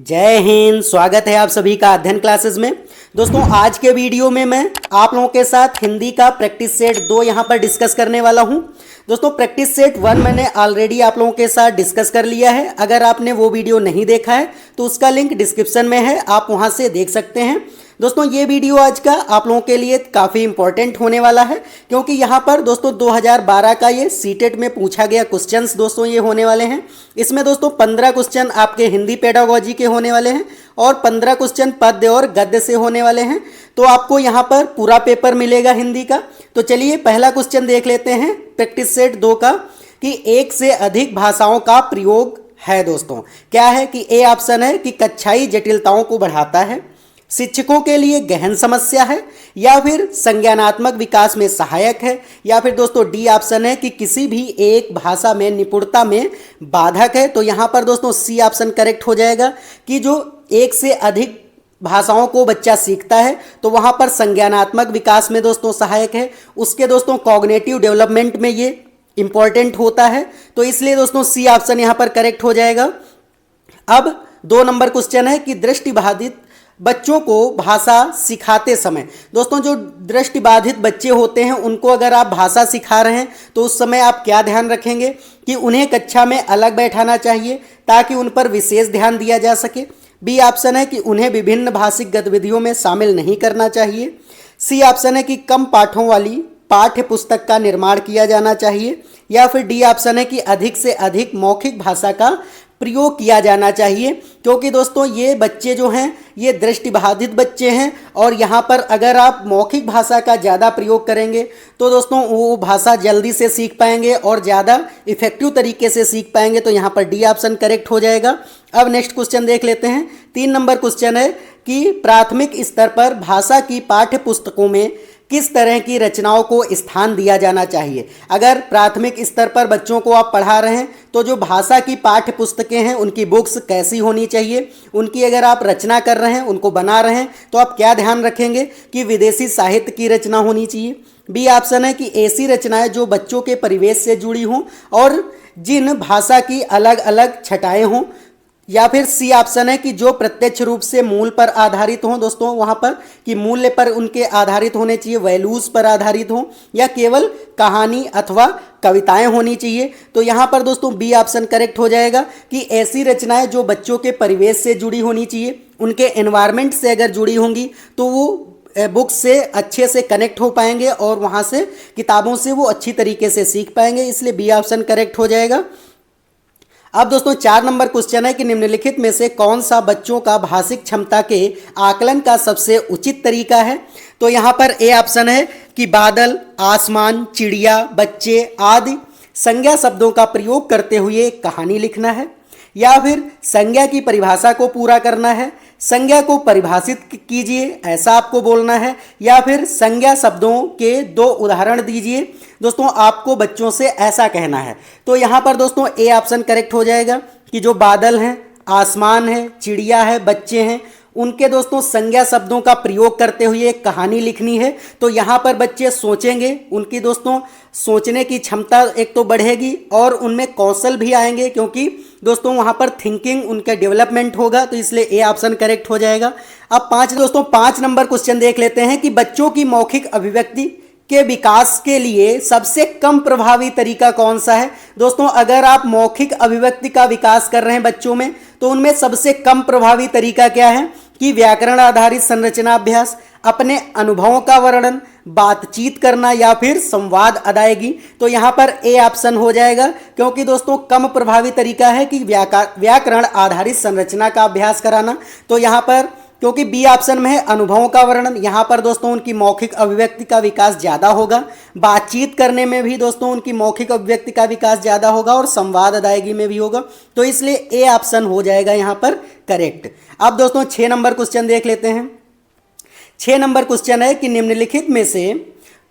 जय हिंद। स्वागत है आप सभी का अध्ययन क्लासेस में। दोस्तों आज के वीडियो में मैं आप लोगों के साथ हिंदी का प्रैक्टिस सेट 2 यहाँ पर डिस्कस करने वाला हूँ। दोस्तों प्रैक्टिस सेट 1 मैंने ऑलरेडी आप लोगों के साथ डिस्कस कर लिया है। अगर आपने वो वीडियो नहीं देखा है तो उसका लिंक डिस्क्रिप्शन में है, आप वहाँ से देख सकते हैं। दोस्तों ये वीडियो आज का आप लोगों के लिए काफ़ी इंपॉर्टेंट होने वाला है, क्योंकि यहाँ पर दोस्तों 2012 का ये सीटेट में पूछा गया क्वेश्चंस दोस्तों ये होने वाले हैं। इसमें दोस्तों 15 क्वेश्चन आपके हिंदी पेडागोजी के होने वाले हैं और 15 क्वेश्चन पद्य और गद्य से होने वाले हैं। तो आपको यहाँ पर पूरा पेपर मिलेगा हिंदी का। तो चलिए पहला क्वेश्चन देख लेते हैं प्रैक्टिस सेट 2 का, कि एक से अधिक भाषाओं का प्रयोग है। दोस्तों क्या है कि ए ऑप्शन है कि कक्षाई जटिलताओं को बढ़ाता है, शिक्षकों के लिए गहन समस्या है, या फिर संज्ञानात्मक विकास में सहायक है, या फिर दोस्तों डी ऑप्शन है कि किसी भी एक भाषा में निपुणता में बाधक है। तो यहाँ पर दोस्तों सी ऑप्शन करेक्ट हो जाएगा कि जो एक से अधिक भाषाओं को बच्चा सीखता है तो वहाँ पर संज्ञानात्मक विकास में दोस्तों सहायक है, उसके दोस्तों कॉग्निटिव डेवलपमेंट में ये इंपॉर्टेंट होता है। तो इसलिए दोस्तों सी ऑप्शन यहाँ पर करेक्ट हो जाएगा। अब 2 नंबर क्वेश्चन है कि दृष्टिबाधित बच्चों को भाषा सिखाते समय, दोस्तों जो दृष्टिबाधित बच्चे होते हैं उनको अगर आप भाषा सिखा रहे हैं तो उस समय आप क्या ध्यान रखेंगे कि उन्हें कक्षा में अलग बैठाना चाहिए ताकि उन पर विशेष ध्यान दिया जा सके। बी ऑप्शन है कि उन्हें विभिन्न भाषिक गतिविधियों में शामिल नहीं करना चाहिए। सी ऑप्शन है कि कम पाठों वाली पाठ्य पुस्तक का निर्माण किया जाना चाहिए, या फिर डी ऑप्शन है कि अधिक से अधिक मौखिक भाषा का प्रयोग किया जाना चाहिए। क्योंकि दोस्तों ये बच्चे जो हैं ये दृष्टिबाधित बच्चे हैं और यहाँ पर अगर आप मौखिक भाषा का ज़्यादा प्रयोग करेंगे तो दोस्तों वो भाषा जल्दी से सीख पाएंगे और ज़्यादा इफेक्टिव तरीके से सीख पाएंगे। तो यहाँ पर डी ऑप्शन करेक्ट हो जाएगा। अब नेक्स्ट क्वेश्चन देख लेते हैं। 3 नंबर क्वेश्चन है कि प्राथमिक स्तर पर भाषा की पाठ्य पुस्तकों में किस तरह की रचनाओं को स्थान दिया जाना चाहिए। अगर प्राथमिक स्तर पर बच्चों को आप पढ़ा रहे हैं तो जो भाषा की पाठ्य पुस्तकें हैं उनकी बुक्स कैसी होनी चाहिए, उनकी अगर आप रचना कर रहे हैं, उनको बना रहे हैं तो आप क्या ध्यान रखेंगे कि विदेशी साहित्य की रचना होनी चाहिए। बी ऑप्शन है कि ऐसी रचनाएं जो बच्चों के परिवेश से जुड़ी हों और जिन भाषा की अलग अलग छटाएं हों, या फिर सी ऑप्शन है कि जो प्रत्यक्ष रूप से मूल पर आधारित हों। दोस्तों वहाँ पर कि मूल्य पर उनके आधारित होने चाहिए, वैल्यूज़ पर आधारित हों, या केवल कहानी अथवा कविताएं होनी चाहिए। तो यहाँ पर दोस्तों बी ऑप्शन करेक्ट हो जाएगा कि ऐसी रचनाएं जो बच्चों के परिवेश से जुड़ी होनी चाहिए, उनके एनवायरनमेंट से अगर जुड़ी होंगी तो वो बुक से अच्छे से कनेक्ट हो पाएंगे और वहाँ से किताबों से वो अच्छी तरीके से सीख पाएंगे। इसलिए बी ऑप्शन करेक्ट हो जाएगा। अब दोस्तों 4 नंबर क्वेश्चन है कि निम्नलिखित में से कौन सा बच्चों का भाषिक क्षमता के आकलन का सबसे उचित तरीका है। तो यहाँ पर ए ऑप्शन है कि बादल, आसमान, चिड़िया, बच्चे आदि संज्ञा शब्दों का प्रयोग करते हुए कहानी लिखना है, या फिर संज्ञा की परिभाषा को पूरा करना है, संज्ञा को परिभाषित कीजिए ऐसा आपको बोलना है, या फिर संज्ञा शब्दों के 2 उदाहरण दीजिए। दोस्तों आपको बच्चों से ऐसा कहना है। तो यहाँ पर दोस्तों ए ऑप्शन करेक्ट हो जाएगा कि जो बादल हैं, आसमान है, चिड़िया है, बच्चे हैं, उनके दोस्तों संज्ञा शब्दों का प्रयोग करते हुए एक कहानी लिखनी है। तो यहाँ पर बच्चे सोचेंगे, उनकी दोस्तों सोचने की क्षमता एक तो बढ़ेगी और उनमें कौशल भी आएंगे, क्योंकि दोस्तों वहाँ पर थिंकिंग उनका डेवलपमेंट होगा। तो इसलिए ए ऑप्शन करेक्ट हो जाएगा। अब 5 नंबर क्वेश्चन देख लेते हैं कि बच्चों की मौखिक अभिव्यक्ति के विकास के लिए सबसे कम प्रभावी तरीका कौन सा है। दोस्तों अगर आप मौखिक अभिव्यक्ति का विकास कर रहे हैं बच्चों में तो उनमें सबसे कम प्रभावी तरीका क्या है कि व्याकरण आधारित संरचना अभ्यास, अपने अनुभवों का वर्णन, बातचीत करना, या फिर संवाद अदायगी। तो यहाँ पर ए ऑप्शन हो जाएगा, क्योंकि दोस्तों कम प्रभावी तरीका है कि व्याकरण आधारित संरचना का अभ्यास कराना। तो यहाँ पर क्योंकि बी ऑप्शन में है अनुभवों का वर्णन, यहाँ पर दोस्तों उनकी मौखिक अभिव्यक्ति का विकास ज़्यादा होगा। बातचीत करने में भी दोस्तों उनकी मौखिक अभिव्यक्ति का विकास ज़्यादा होगा और संवाद अदायगी में भी होगा। तो इसलिए ए ऑप्शन हो जाएगा यहाँ पर करेक्ट। अब दोस्तों 6 नंबर क्वेश्चन देख लेते हैं। 6 नंबर क्वेश्चन है कि निम्नलिखित में से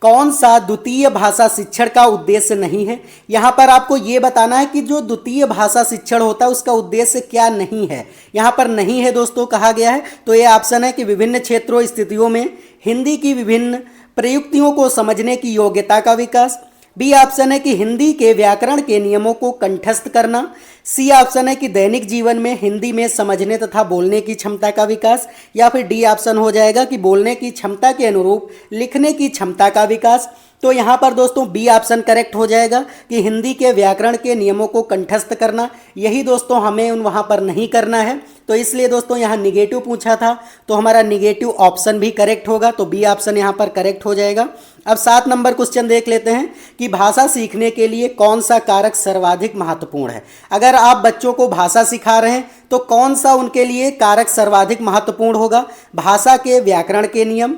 कौन सा द्वितीय भाषा शिक्षण का उद्देश्य नहीं है। यहाँ पर आपको ये बताना है कि जो द्वितीय भाषा शिक्षण होता है उसका उद्देश्य क्या नहीं है। यहाँ पर नहीं है दोस्तों कहा गया है। तो ये ऑप्शन है कि विभिन्न क्षेत्रों स्थितियों में हिंदी की विभिन्न प्रयुक्तियों को समझने की योग्यता का विकास, बी ऑप्शन है कि हिंदी के व्याकरण के नियमों को कंठस्थ करना। सी ऑप्शन है कि दैनिक जीवन में हिंदी में समझने तथा बोलने की क्षमता का विकास। या फिर डी ऑप्शन हो जाएगा कि बोलने की क्षमता के अनुरूप लिखने की क्षमता का विकास। तो यहाँ पर दोस्तों बी ऑप्शन करेक्ट हो जाएगा कि हिंदी के व्याकरण के नियमों को कंठस्थ करना। यही दोस्तों हमें वहाँ पर नहीं करना है, तो इसलिए दोस्तों यहाँ निगेटिव पूछा था, तो हमारा निगेटिव ऑप्शन भी करेक्ट होगा, तो बी ऑप्शन यहाँ पर करेक्ट हो जाएगा। अब 7 नंबर क्वेश्चन देख लेते हैं कि भाषा सीखने के लिए कौन सा कारक सर्वाधिक महत्वपूर्ण है। अगर आप बच्चों को भाषा सिखा रहे हैं तो कौन सा उनके लिए कारक सर्वाधिक महत्वपूर्ण होगा। भाषा के व्याकरण के नियम,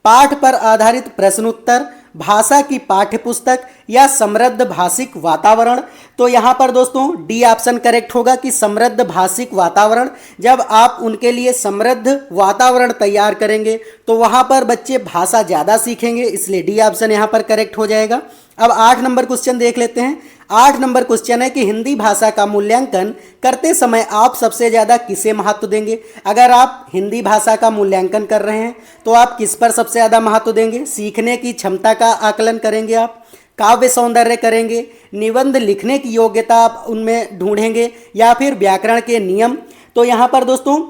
पाठ पर आधारित प्रश्न उत्तर, भाषा की पाठ्य पुस्तक या समृद्ध भाषिक वातावरण। तो यहाँ पर दोस्तों डी ऑप्शन करेक्ट होगा कि समृद्ध भाषिक वातावरण। जब आप उनके लिए समृद्ध वातावरण तैयार करेंगे तो वहाँ पर बच्चे भाषा ज़्यादा सीखेंगे, इसलिए डी ऑप्शन यहाँ पर करेक्ट हो जाएगा। अब 8 नंबर क्वेश्चन देख लेते हैं। 8 नंबर क्वेश्चन है कि हिंदी भाषा का मूल्यांकन करते समय आप सबसे ज़्यादा किसे महत्व देंगे। अगर आप हिंदी भाषा का मूल्यांकन कर रहे हैं तो आप किस पर सबसे ज़्यादा महत्व देंगे। सीखने की क्षमता का आकलन करेंगे आप, काव्य सौंदर्य करेंगे, निबंध लिखने की योग्यता आप उनमें ढूंढेंगे, या फिर व्याकरण के नियम। तो यहाँ पर दोस्तों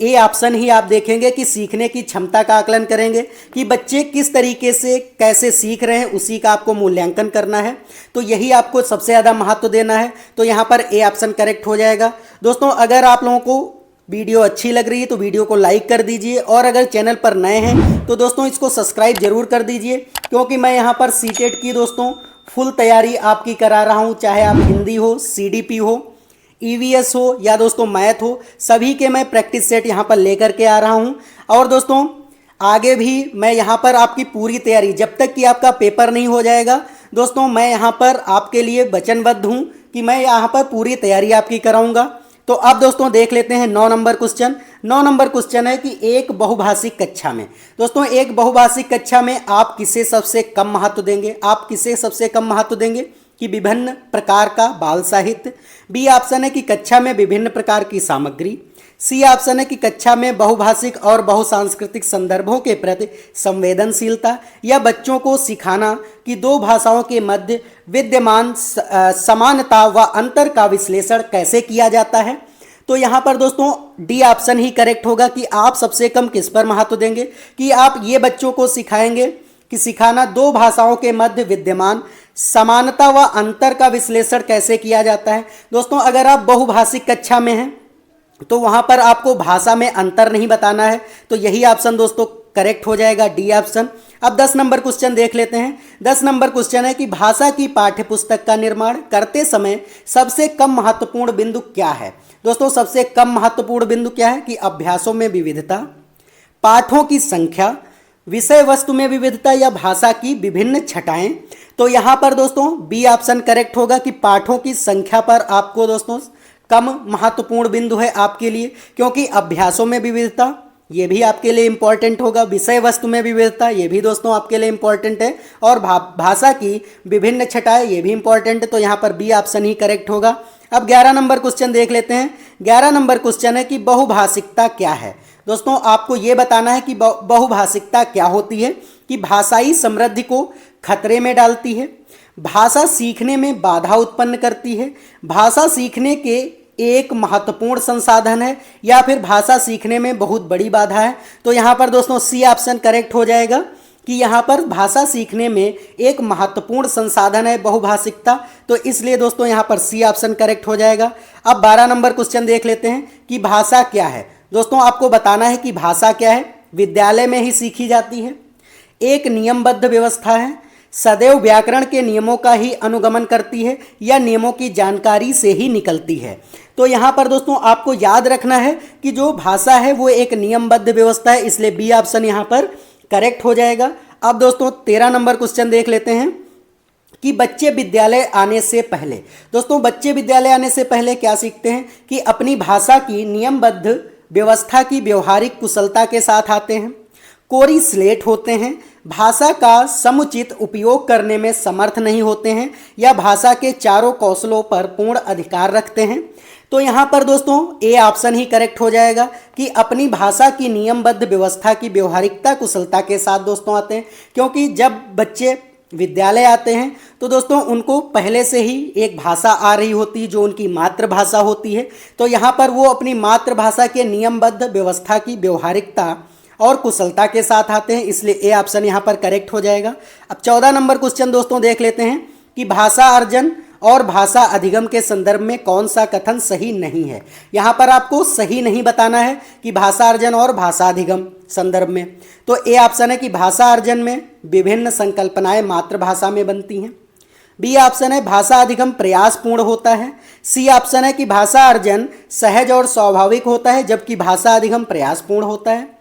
ए ऑप्शन ही आप देखेंगे कि सीखने की क्षमता का आकलन करेंगे कि बच्चे किस तरीके से कैसे सीख रहे हैं, उसी का आपको मूल्यांकन करना है, तो यही आपको सबसे ज़्यादा महत्व देना है। तो यहाँ पर ए ऑप्शन करेक्ट हो जाएगा। दोस्तों अगर आप लोगों को वीडियो अच्छी लग रही है तो वीडियो को लाइक कर दीजिए, और अगर चैनल पर नए हैं तो दोस्तों इसको सब्सक्राइब जरूर कर दीजिए, क्योंकि मैं यहाँ पर सीटेट की दोस्तों फुल तैयारी आपकी करा रहा हूँ। चाहे आप हिंदी हो, सीडीपी हो, ईवीएस हो या दोस्तों मैथ हो, सभी के मैं प्रैक्टिस सेट यहाँ पर लेकर के आ रहा हूँ। और दोस्तों आगे भी मैं यहाँ पर आपकी पूरी तैयारी, जब तक कि आपका पेपर नहीं हो जाएगा दोस्तों, मैं यहाँ पर आपके लिए वचनबद्ध हूँ कि मैं यहाँ पर पूरी तैयारी आपकी कराऊँगा। तो अब दोस्तों देख लेते हैं 9 नंबर क्वेश्चन। 9 नंबर क्वेश्चन है कि एक बहुभाषिक कक्षा में, दोस्तों एक बहुभाषिक कक्षा में आप किसे सबसे कम महत्व देंगे। आप किसे सबसे कम महत्व देंगे कि विभिन्न प्रकार का बाल साहित्य। बी ऑप्शन है कि कक्षा में विभिन्न प्रकार की सामग्री। सी ऑप्शन है कि कक्षा में बहुभाषिक और बहुसांस्कृतिक संदर्भों के प्रति संवेदनशीलता, या बच्चों को सिखाना कि दो भाषाओं के मध्य विद्यमान समानता व अंतर का विश्लेषण कैसे किया जाता है। तो यहाँ पर दोस्तों डी ऑप्शन ही करेक्ट होगा कि आप सबसे कम किस पर महत्व देंगे, कि आप ये बच्चों को सिखाएंगे कि सिखाना दो भाषाओं के मध्य विद्यमान समानता व अंतर का विश्लेषण कैसे किया जाता है। दोस्तों अगर आप बहुभाषिक कक्षा में हैं तो वहाँ पर आपको भाषा में अंतर नहीं बताना है, तो यही ऑप्शन दोस्तों करेक्ट हो जाएगा, डी ऑप्शन। अब 10 नंबर क्वेश्चन देख लेते हैं। 10 नंबर क्वेश्चन है कि भाषा की पाठ्यपुस्तक का निर्माण करते समय सबसे कम महत्वपूर्ण बिंदु क्या है। दोस्तों सबसे कम महत्वपूर्ण बिंदु क्या है कि अभ्यासों में विविधता, पाठों की संख्या, विषय वस्तु में विविधता, या भाषा की विभिन्न छटाएं। तो यहाँ पर दोस्तों बी ऑप्शन करेक्ट होगा कि पाठों की संख्या पर आपको दोस्तों कम महत्वपूर्ण बिंदु है आपके लिए, क्योंकि अभ्यासों में विविधता ये भी आपके लिए इंपॉर्टेंट होगा, विषय वस्तु में विविधता ये भी दोस्तों आपके लिए इंपॉर्टेंट है, और भाषा की विभिन्न छटाएं ये भी इंपॉर्टेंट है। तो यहाँ पर बी ऑप्शन ही करेक्ट होगा। अब 11 नंबर क्वेश्चन देख लेते हैं। 11 नंबर क्वेश्चन है कि बहुभाषिकता क्या है। दोस्तों आपको ये बताना है कि बहुभाषिकता क्या होती है, कि भाषाई समृद्धि को खतरे में डालती है, भाषा सीखने में बाधा उत्पन्न करती है, भाषा सीखने के एक महत्वपूर्ण संसाधन है, या फिर भाषा सीखने में बहुत बड़ी बाधा है। तो यहाँ पर दोस्तों सी ऑप्शन करेक्ट हो जाएगा कि यहाँ पर भाषा सीखने में एक महत्वपूर्ण संसाधन है बहुभाषिकता, तो इसलिए दोस्तों यहाँ पर सी ऑप्शन करेक्ट हो जाएगा। अब 12 नंबर क्वेश्चन देख लेते हैं कि भाषा क्या है। दोस्तों आपको बताना है कि भाषा क्या है, विद्यालय में ही सीखी जाती है, एक नियमबद्ध व्यवस्था है, सदैव व्याकरण के नियमों का ही अनुगमन करती है, या नियमों की जानकारी से ही निकलती है। तो यहाँ पर दोस्तों आपको याद रखना है कि जो भाषा है वो एक नियमबद्ध व्यवस्था है, इसलिए बी ऑप्शन यहाँ पर करेक्ट हो जाएगा। अब दोस्तों 13 नंबर क्वेश्चन देख लेते हैं कि बच्चे विद्यालय आने से पहले, दोस्तों बच्चे विद्यालय आने से पहले क्या सीखते हैं कि अपनी भाषा की नियमबद्ध व्यवस्था की व्यवहारिक कुशलता के साथ आते हैं, कोरी स्लेट होते हैं, भाषा का समुचित उपयोग करने में समर्थ नहीं होते हैं, या भाषा के चारों कौशलों पर पूर्ण अधिकार रखते हैं। तो यहाँ पर दोस्तों ए ऑप्शन ही करेक्ट हो जाएगा कि अपनी भाषा की नियमबद्ध व्यवस्था की व्यवहारिकता कुशलता के साथ दोस्तों आते हैं, क्योंकि जब बच्चे विद्यालय आते हैं तो दोस्तों उनको पहले से ही एक भाषा आ रही होती है जो उनकी मातृभाषा होती है। तो यहाँ पर वो अपनी मातृभाषा के नियमबद्ध व्यवस्था की व्यवहारिकता और कुशलता के साथ आते हैं, इसलिए ए ऑप्शन यहाँ पर करेक्ट हो जाएगा। अब 14 नंबर क्वेश्चन दोस्तों देख लेते हैं कि भाषा अर्जन और भाषा अधिगम के संदर्भ में कौन सा कथन सही नहीं है। यहाँ पर आपको सही नहीं बताना है कि भाषा अर्जन और भाषा अधिगम संदर्भ में। तो ए ऑप्शन है कि भाषा अर्जन में विभिन्न संकल्पनाएं मातृभाषा में बनती हैं। बी ऑप्शन है भाषा अधिगम प्रयासपूर्ण होता है। सी ऑप्शन है कि भाषा अर्जन सहज और स्वाभाविक होता है जबकि भाषा अधिगम प्रयासपूर्ण होता है।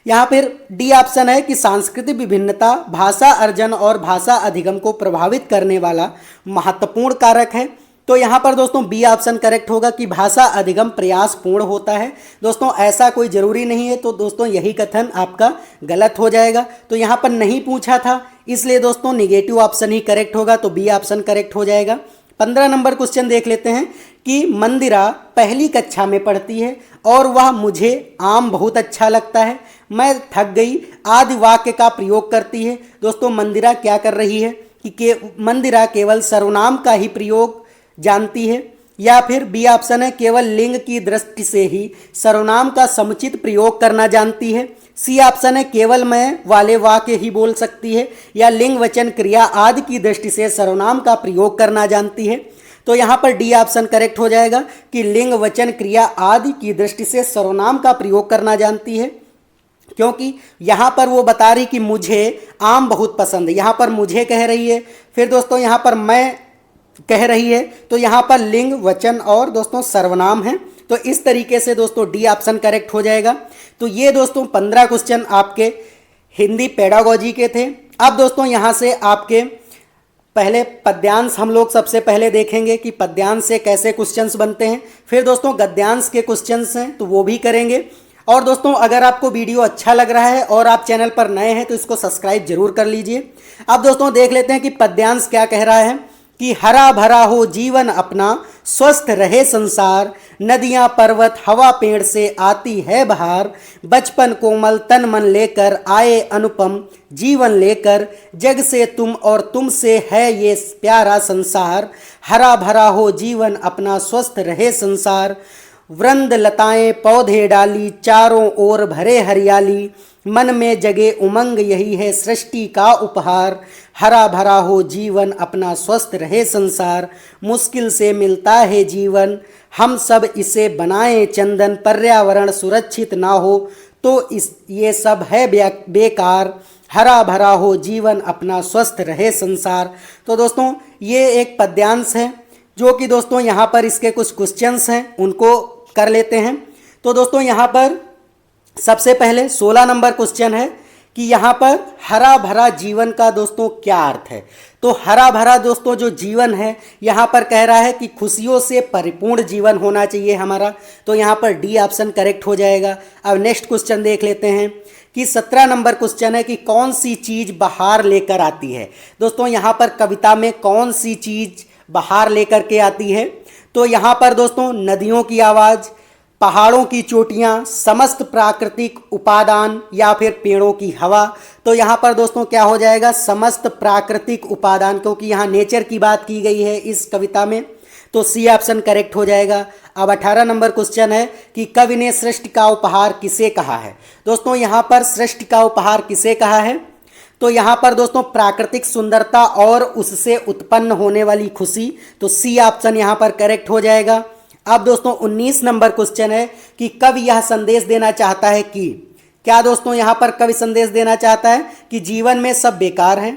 यहाँ फिर डी ऑप्शन है कि सांस्कृतिक विभिन्नता भाषा अर्जन और भाषा अधिगम को प्रभावित करने वाला महत्वपूर्ण कारक है। तो यहाँ पर दोस्तों बी ऑप्शन करेक्ट होगा कि भाषा अधिगम प्रयासपूर्ण होता है। दोस्तों ऐसा कोई ज़रूरी नहीं है, तो दोस्तों यही कथन आपका गलत हो जाएगा। तो यहाँ पर नहीं पूछा था, इसलिए दोस्तों निगेटिव ऑप्शन ही करेक्ट होगा, तो बी ऑप्शन करेक्ट हो जाएगा। 15 नंबर क्वेश्चन देख लेते हैं कि मंदिरा पहली कक्षा में पढ़ती है और वह मुझे आम बहुत अच्छा लगता है, मैं थक गई आदि वाक्य का प्रयोग करती है। दोस्तों मंदिरा क्या कर रही है कि मंदिरा केवल सर्वनाम का ही प्रयोग जानती है, या फिर बी ऑप्शन है केवल लिंग की दृष्टि से ही सर्वनाम का समुचित प्रयोग करना जानती है। सी ऑप्शन है केवल मैं वाले वाक्य ही बोल सकती है, या लिंग वचन क्रिया आदि की दृष्टि से सर्वनाम का प्रयोग करना जानती है। तो यहाँ पर डी ऑप्शन करेक्ट हो जाएगा कि लिंग वचन क्रिया आदि की दृष्टि से सर्वनाम का प्रयोग करना जानती है, क्योंकि यहाँ पर वो बता रही कि मुझे आम बहुत पसंद है, यहाँ पर मुझे कह रही है, फिर दोस्तों यहाँ पर मैं कह रही है, तो यहाँ पर लिंग वचन और दोस्तों सर्वनाम है। तो इस तरीके से दोस्तों डी ऑप्शन करेक्ट हो जाएगा। तो ये दोस्तों 15 क्वेश्चन आपके हिंदी पेडागोजी के थे। अब दोस्तों यहाँ से आपके पहले पद्यांश हम लोग सबसे पहले देखेंगे कि पद्यांश से कैसे क्वेश्चंस बनते हैं, फिर दोस्तों गद्यांश के क्वेश्चंस हैं तो वो भी करेंगे। और दोस्तों अगर आपको वीडियो अच्छा लग रहा है और आप चैनल पर नए हैं तो इसको सब्सक्राइब जरूर कर लीजिए। अब दोस्तों देख लेते हैं कि पद्यांश क्या कह रहा है कि हरा भरा हो जीवन अपना स्वस्थ रहे संसार, नदियां पर्वत हवा पेड़ से आती है बहार, बचपन कोमल तन मन लेकर आए अनुपम जीवन लेकर, जग से तुम और तुम से है ये प्यारा संसार, हरा भरा हो जीवन अपना स्वस्थ रहे संसार, वृंद लताएं पौधे डाली चारों ओर भरे हरियाली, मन में जगे उमंग यही है सृष्टि का उपहार, हरा भरा हो जीवन अपना स्वस्थ रहे संसार, मुश्किल से मिलता है जीवन हम सब इसे बनाएं चंदन, पर्यावरण सुरक्षित ना हो तो ये सब है बेकार, हरा भरा हो जीवन अपना स्वस्थ रहे संसार। तो दोस्तों ये एक पद्यांश है जो कि दोस्तों यहाँ पर इसके कुछ क्वेश्चंस हैं उनको कर लेते हैं। तो दोस्तों यहाँ पर सबसे पहले 16 नंबर क्वेश्चन है कि यहाँ पर हरा भरा जीवन का दोस्तों क्या अर्थ है। तो हरा भरा दोस्तों जो जीवन है यहाँ पर कह रहा है कि खुशियों से परिपूर्ण जीवन होना चाहिए हमारा, तो यहाँ पर डी ऑप्शन करेक्ट हो जाएगा। अब नेक्स्ट क्वेश्चन देख लेते हैं कि 17 नंबर क्वेश्चन है कि कौन सी चीज़ बाहर लेकर आती है। दोस्तों यहाँ पर कविता में कौन सी चीज़ बाहर लेकर के आती है, तो यहाँ पर दोस्तों नदियों की आवाज़, पहाड़ों की चोटियाँ, समस्त प्राकृतिक उपादान या फिर पेड़ों की हवा। तो यहाँ पर दोस्तों क्या हो जाएगा समस्त प्राकृतिक उपादान, क्योंकि यहाँ नेचर की बात की गई है इस कविता में, तो सी ऑप्शन करेक्ट हो जाएगा। अब 18 नंबर क्वेश्चन है कि कवि ने सृष्टि का उपहार किसे कहा है। दोस्तों यहाँ पर सृष्टि का उपहार किसे कहा है, तो यहाँ पर दोस्तों प्राकृतिक सुंदरता और उससे उत्पन्न होने वाली खुशी, तो सी ऑप्शन यहाँ पर करेक्ट हो जाएगा। अब दोस्तों 19 नंबर क्वेश्चन है कि कवि यह संदेश देना चाहता है कि क्या। दोस्तों यहाँ पर कवि संदेश देना चाहता है कि जीवन में सब बेकार है,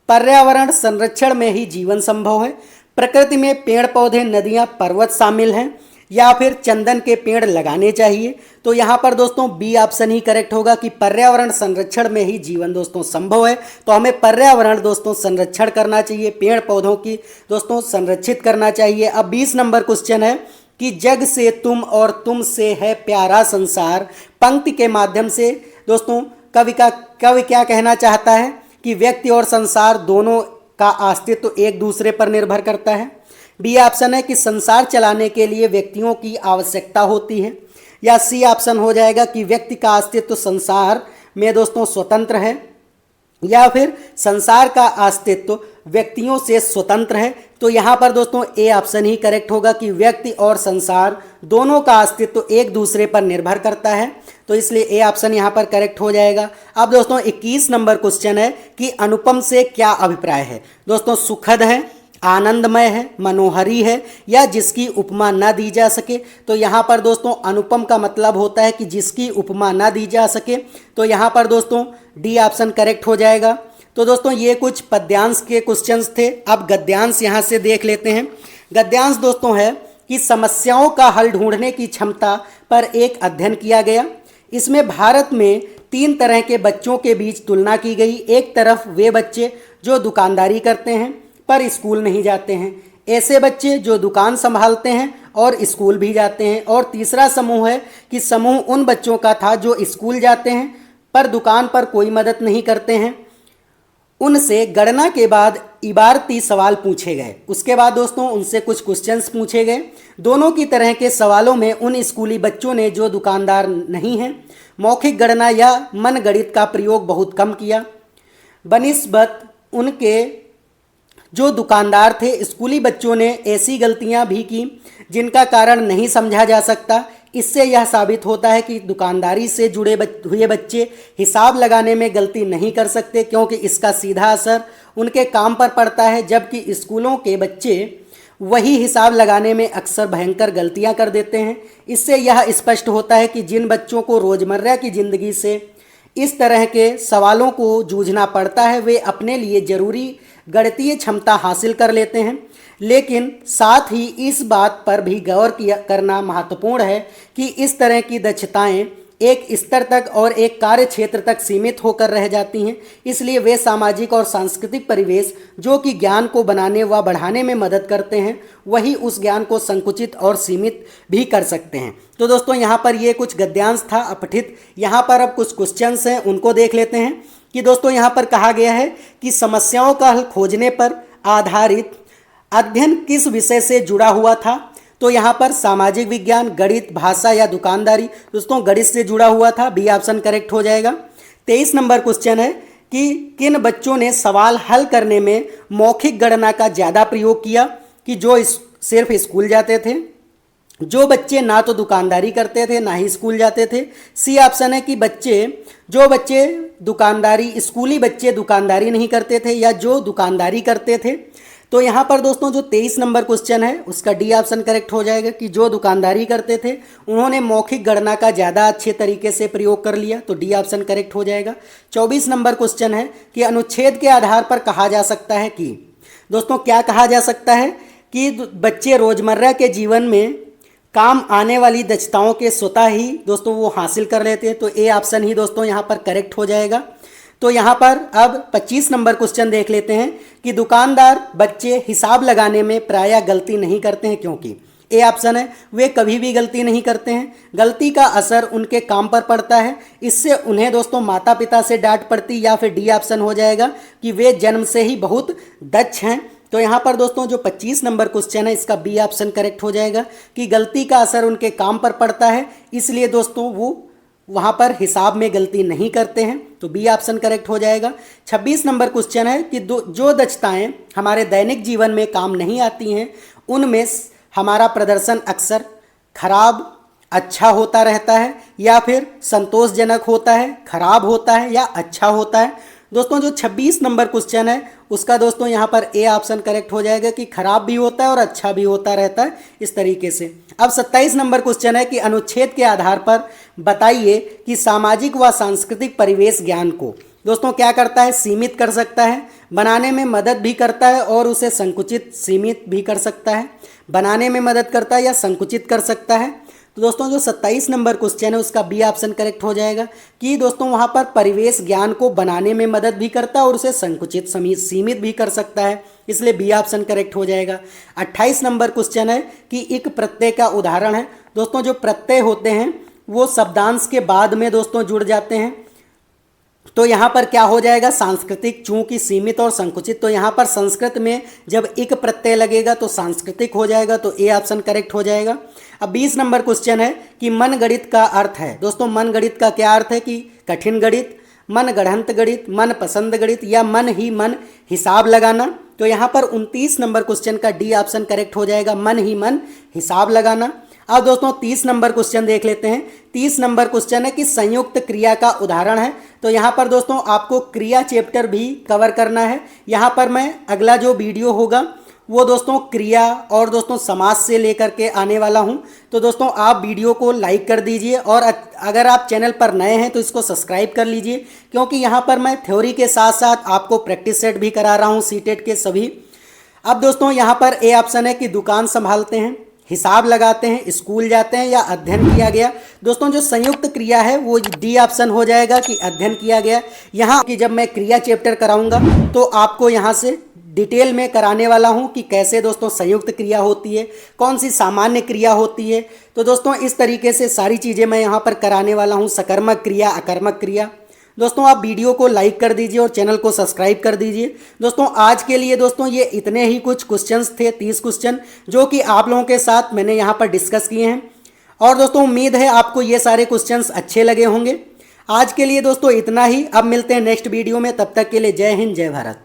पर्यावरण संरक्षण में ही जीवन संभव है, प्रकृति में पेड़ पौधे नदियाँ पर्वत शामिल हैं, या फिर चंदन के पेड़ लगाने चाहिए। तो यहाँ पर दोस्तों बी ऑप्शन ही करेक्ट होगा कि पर्यावरण संरक्षण में ही जीवन दोस्तों संभव है। तो हमें पर्यावरण दोस्तों संरक्षण करना चाहिए, पेड़ पौधों की दोस्तों संरक्षित करना चाहिए। अब 20 नंबर क्वेश्चन है कि जग से तुम और तुम से है प्यारा संसार। पंक्ति के माध्यम से दोस्तों कवि क्या कहना चाहता है कि व्यक्ति और संसार दोनों का अस्तित्व एक दूसरे पर निर्भर करता है। बी ऑप्शन है कि संसार चलाने के लिए व्यक्तियों की आवश्यकता होती है, या सी ऑप्शन हो जाएगा कि व्यक्ति का अस्तित्व संसार में दोस्तों स्वतंत्र है। या फिर संसार का अस्तित्व व्यक्तियों से स्वतंत्र है। तो यहाँ पर दोस्तों ए ऑप्शन ही करेक्ट होगा कि व्यक्ति और संसार दोनों का अस्तित्व एक दूसरे पर निर्भर करता है। तो इसलिए ए ऑप्शन यहाँ पर करेक्ट हो जाएगा। अब दोस्तों 21 नंबर क्वेश्चन है कि अनुपम से क्या अभिप्राय है। दोस्तों सुखद है, आनंदमय है, मनोहरी है या जिसकी उपमा न दी जा सके। तो यहाँ पर दोस्तों अनुपम का मतलब होता है कि जिसकी उपमा न दी जा सके। तो यहाँ पर दोस्तों डी ऑप्शन करेक्ट हो जाएगा। तो दोस्तों ये कुछ पद्यांश के क्वेश्चंस थे। अब गद्यांश यहाँ से देख लेते हैं। गद्यांश दोस्तों है कि समस्याओं का हल ढूंढने की क्षमता पर एक अध्ययन किया गया। इसमें भारत में 3 तरह के बच्चों के बीच तुलना की गई। एक तरफ वे बच्चे जो दुकानदारी करते हैं पर स्कूल नहीं जाते हैं, ऐसे बच्चे जो दुकान संभालते हैं और स्कूल भी जाते हैं, और तीसरा समूह है कि समूह उन बच्चों का था जो स्कूल जाते हैं पर दुकान पर कोई मदद नहीं करते हैं। उनसे गणना के बाद इबारती सवाल पूछे गए। उसके बाद दोस्तों उनसे कुछ क्वेश्चंस पूछे गए। दोनों की तरह के सवालों में उन स्कूली बच्चों ने जो दुकानदार नहीं हैं मौखिक गणना या मन गणित का प्रयोग बहुत कम किया। बनिस्बत उनके जो दुकानदार थे स्कूली बच्चों ने ऐसी गलतियां भी की जिनका कारण नहीं समझा जा सकता। इससे यह साबित होता है कि दुकानदारी से जुड़े हुए बच्चे हिसाब लगाने में गलती नहीं कर सकते, क्योंकि इसका सीधा असर उनके काम पर पड़ता है, जबकि स्कूलों के बच्चे वही हिसाब लगाने में अक्सर भयंकर गलतियां कर देते हैं। इससे यह स्पष्ट होता है कि जिन बच्चों को रोज़मर्रा की ज़िंदगी से इस तरह के सवालों को जूझना पड़ता है वे अपने लिए ज़रूरी गणितीय क्षमता हासिल कर लेते हैं। लेकिन साथ ही इस बात पर भी गौर करना महत्वपूर्ण है कि इस तरह की दक्षताएं एक स्तर तक और एक कार्य क्षेत्र तक सीमित होकर रह जाती हैं। इसलिए वे सामाजिक और सांस्कृतिक परिवेश जो कि ज्ञान को बनाने व बढ़ाने में मदद करते हैं वही उस ज्ञान को संकुचित और सीमित भी कर सकते हैं। तो दोस्तों यहाँ पर ये कुछ गद्यांश था अपठित। यहाँ पर अब कुछ क्वेश्चंस हैं उनको देख लेते हैं कि दोस्तों यहाँ पर कहा गया है कि समस्याओं का हल खोजने पर आधारित अध्ययन किस विषय से जुड़ा हुआ था। तो यहाँ पर सामाजिक विज्ञान, गणित, भाषा या दुकानदारी। दोस्तों गणित से जुड़ा हुआ था, बी ऑप्शन करेक्ट हो जाएगा। 23 नंबर क्वेश्चन है कि किन बच्चों ने सवाल हल करने में मौखिक गणना का ज़्यादा प्रयोग किया। कि जो सिर्फ स्कूल जाते थे, जो बच्चे ना तो दुकानदारी करते थे ना ही स्कूल जाते थे। सी ऑप्शन है कि जो बच्चे दुकानदारी, स्कूली बच्चे दुकानदारी नहीं करते थे या जो दुकानदारी करते थे। तो यहाँ पर दोस्तों जो 23 नंबर क्वेश्चन है उसका डी ऑप्शन करेक्ट हो जाएगा कि जो दुकानदारी करते थे उन्होंने मौखिक गणना का ज़्यादा अच्छे तरीके से प्रयोग कर लिया। तो डी ऑप्शन करेक्ट हो जाएगा। 24 नंबर क्वेश्चन है कि अनुच्छेद के आधार पर कहा जा सकता है कि, दोस्तों क्या कहा जा सकता है कि बच्चे रोज़मर्रा के जीवन में काम आने वाली दक्षताओं के स्वतः ही दोस्तों वो हासिल कर लेते हैं। तो ए ऑप्शन ही दोस्तों यहाँ पर करेक्ट हो जाएगा। तो यहाँ पर अब 25 नंबर क्वेश्चन देख लेते हैं कि दुकानदार बच्चे हिसाब लगाने में प्रायः गलती नहीं करते हैं, क्योंकि ए ऑप्शन है वे कभी भी गलती नहीं करते हैं। गलती का असर उनके काम पर पड़ता है, इससे उन्हें दोस्तों माता पिता से डांट पड़ती। या फिर डी ऑप्शन हो जाएगा कि वे जन्म से ही बहुत दक्ष हैं। तो यहाँ पर दोस्तों जो 25 नंबर क्वेश्चन है इसका बी ऑप्शन करेक्ट हो जाएगा कि गलती का असर उनके काम पर पड़ता है, इसलिए दोस्तों वो वहाँ पर हिसाब में गलती नहीं करते हैं। तो बी ऑप्शन करेक्ट हो जाएगा। 26 नंबर क्वेश्चन है कि जो दक्षताएं हमारे दैनिक जीवन में काम नहीं आती हैं उनमें हमारा प्रदर्शन अक्सर खराब, अच्छा होता रहता है या फिर संतोषजनक होता है, खराब होता है या अच्छा होता है। दोस्तों जो 26 नंबर क्वेश्चन है उसका दोस्तों यहाँ पर ए ऑप्शन करेक्ट हो जाएगा कि खराब भी होता है और अच्छा भी होता रहता है, इस तरीके से। अब 27 नंबर क्वेश्चन है कि अनुच्छेद के आधार पर बताइए कि सामाजिक व सांस्कृतिक परिवेश ज्ञान को दोस्तों क्या करता है, सीमित कर सकता है, बनाने में मदद भी करता है और उसे संकुचित सीमित भी कर सकता है। बनाने में मदद करता है या संकुचित कर सकता है। तो दोस्तों जो 27 नंबर क्वेश्चन है उसका बी ऑप्शन करेक्ट हो जाएगा कि दोस्तों वहाँ पर परिवेश ज्ञान को बनाने में मदद भी करता है और उसे संकुचित सीमित भी कर सकता है, इसलिए बी ऑप्शन करेक्ट हो जाएगा। 28 नंबर क्वेश्चन है कि एक प्रत्यय का उदाहरण है। दोस्तों जो प्रत्यय होते हैं वो शब्दांश के बाद में दोस्तों जुड़ जाते हैं। तो यहाँ पर क्या हो जाएगा, सांस्कृतिक, चूंकि सीमित और संकुचित। तो यहाँ पर संस्कृत में जब इक प्रत्यय लगेगा तो सांस्कृतिक हो जाएगा, तो ए ऑप्शन करेक्ट हो जाएगा। अब 20 नंबर क्वेश्चन है कि मन गणित का अर्थ है। दोस्तों मन गणित का क्या अर्थ है कि कठिन गणित, मन गढ़ंत गणित, मन पसंद गणित या मन ही मन हिसाब लगाना। तो यहाँ पर 29 नंबर क्वेश्चन का डी ऑप्शन करेक्ट हो जाएगा, मन ही मन हिसाब लगाना। अब दोस्तों 30 नंबर क्वेश्चन देख लेते हैं। 30 नंबर क्वेश्चन है कि संयुक्त क्रिया का उदाहरण है। तो यहाँ पर दोस्तों आपको क्रिया चैप्टर भी कवर करना है। यहाँ पर मैं अगला जो वीडियो होगा वो दोस्तों क्रिया और दोस्तों समास से लेकर के आने वाला हूँ। तो दोस्तों आप वीडियो को लाइक कर दीजिए और अगर आप चैनल पर नए हैं तो इसको सब्सक्राइब कर लीजिए, क्योंकि यहाँ पर मैं थ्योरी के साथ साथ आपको प्रैक्टिस सेट भी करा रहा हूँ सीटेट के सभी। अब दोस्तों यहाँ पर ए ऑप्शन है कि दुकान संभालते हैं, हिसाब लगाते हैं, स्कूल जाते हैं या अध्ययन किया गया। दोस्तों जो संयुक्त क्रिया है वो डी ऑप्शन हो जाएगा कि अध्ययन किया गया। यहाँ की जब मैं क्रिया चैप्टर कराऊंगा तो आपको यहाँ से डिटेल में कराने वाला हूँ कि कैसे दोस्तों संयुक्त क्रिया होती है, कौन सी सामान्य क्रिया होती है। तो दोस्तों इस तरीके से सारी चीज़ें मैं यहाँ पर कराने वाला हूँ, सकर्मक क्रिया, अकर्मक क्रिया। दोस्तों आप वीडियो को लाइक कर दीजिए और चैनल को सब्सक्राइब कर दीजिए। दोस्तों आज के लिए दोस्तों ये इतने ही कुछ क्वेश्चंस थे, 30 क्वेश्चन जो कि आप लोगों के साथ मैंने यहाँ पर डिस्कस किए हैं। और दोस्तों उम्मीद है आपको ये सारे क्वेश्चंस अच्छे लगे होंगे। आज के लिए दोस्तों इतना ही। अब मिलते हैं नेक्स्ट वीडियो में, तब तक के लिए जय हिंद, जय भारत।